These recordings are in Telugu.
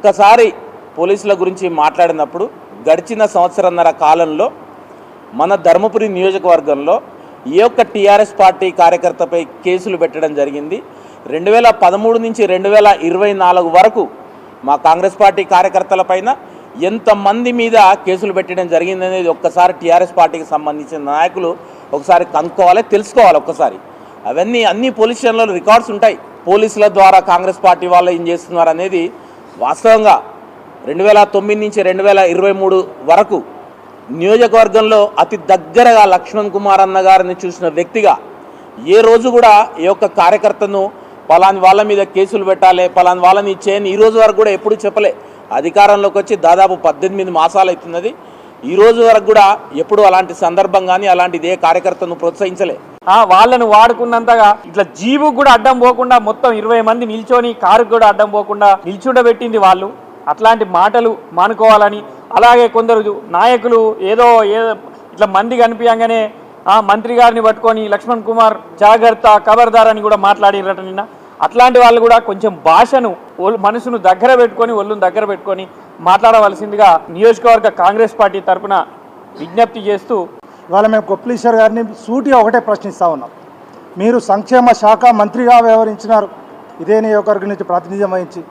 ఒక్కసారి పోలీసుల గురించి మాట్లాడినప్పుడు గడిచిన సంవత్సరన్నర కాలంలో మన ధర్మపురి నియోజకవర్గంలో ఏ ఒక్క టీఆర్ఎస్ పార్టీ కార్యకర్తపై కేసులు పెట్టడం జరిగింది. 2013 నుంచి 2024 వరకు మా కాంగ్రెస్ పార్టీ కార్యకర్తలపైన ఎంతమంది మీద కేసులు పెట్టడం జరిగిందనేది ఒక్కసారి టీఆర్ఎస్ పార్టీకి సంబంధించిన నాయకులు ఒకసారి కనుక్కోవాలి, తెలుసుకోవాలి. ఒక్కసారి అవన్నీ అన్ని పోలీస్ స్టేషన్లలో రికార్డ్స్ ఉంటాయి. పోలీసుల ద్వారా కాంగ్రెస్ పార్టీ వాళ్ళు ఏం చేస్తున్నారు అనేది వాస్తవంగా 2009 నుంచి 2023 వరకు నియోజకవర్గంలో అతి దగ్గరగా లక్ష్మణ్ కుమార్ అన్న గారిని చూసిన వ్యక్తిగా ఏ రోజు కూడా ఏ ఒక్క కార్యకర్తను పలాని వాళ్ళ మీద కేసులు పెట్టాలి, పలాని వాళ్ళని చేయని ఈ రోజు వరకు కూడా ఎప్పుడు చెప్పలే. అధికారంలోకి వచ్చి దాదాపు 18 మాసాలు అవుతున్నది. ఈ రోజు వరకు కూడా ఎప్పుడు అలాంటి సందర్భం కానీ అలాంటిది ఏ కార్యకర్తను ప్రోత్సహించలే. వాళ్ళను వాడుకున్నంతగా ఇట్లా జీబు కూడా అడ్డం పోకుండా మొత్తం 20 మంది నిల్చొని కారు కూడా అడ్డం పోకుండా నిల్చుండబెట్టింది వాళ్ళు. అట్లాంటి మాటలు మానుకోవాలని, అలాగే కొందరు నాయకులు ఏదో ఇట్లా మంది కనిపించగానే మంత్రి గారిని పట్టుకొని లక్ష్మణ్ కుమార్ జాగ్రత్త ఖబర్దార్ అని కూడా మాట్లాడిరట నిన్న. అట్లాంటి వాళ్ళు కూడా కొంచెం భాషను మనసును దగ్గర పెట్టుకొని ఒళ్ళును దగ్గర పెట్టుకొని మాట్లాడవలసిందిగా నియోజకవర్గ కాంగ్రెస్ పార్టీ తరఫున విజ్ఞప్తి చేస్తూ ఇవాళ మేము కొప్లీశ్వర్ గారిని సూటిగా ఒకటే ప్రశ్నిస్తూ ఉన్నాం. మీరు సంక్షేమ శాఖ మంత్రిగా వ్యవహరించినారు ఇదే నియోజకవర్గం నుంచి ప్రాతినిధ్యం వహించి.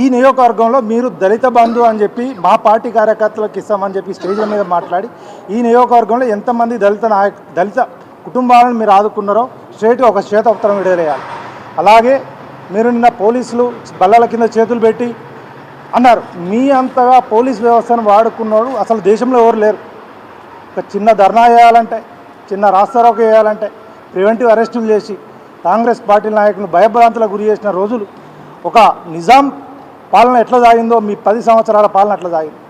ఈ నియోజకవర్గంలో మీరు దళిత బంధు అని చెప్పి మా పార్టీ కార్యకర్తలకు ఇస్తామని చెప్పి స్టేజ్ల మీద మాట్లాడి ఈ నియోజకవర్గంలో ఎంతమంది దళిత కుటుంబాలను మీరు ఆదుకున్నారో స్ట్రేట్గా ఒక శ్వేతపత్రం విడుదలయ్యాలి. అలాగే మీరు నిన్న పోలీసులు బల్లల కింద చేతులు పెట్టి అన్నారు. మీ అంతగా పోలీస్ వ్యవస్థను వాడుకున్నారు అసలు దేశంలో ఎవరు లేరు. ఒక చిన్న ధర్నా చేయాలంటే, చిన్న రాస్తారోక చేయాలంటే ప్రివెంటివ్ అరెస్టులు చేసి కాంగ్రెస్ పార్టీ నాయకులను భయభ్రాంతులకు గురి చేసిన రోజులు. ఒక నిజాం పాలన ఎట్లా సాగిందో మీ 10 సంవత్సరాల పాలన అట్లా సాగింది.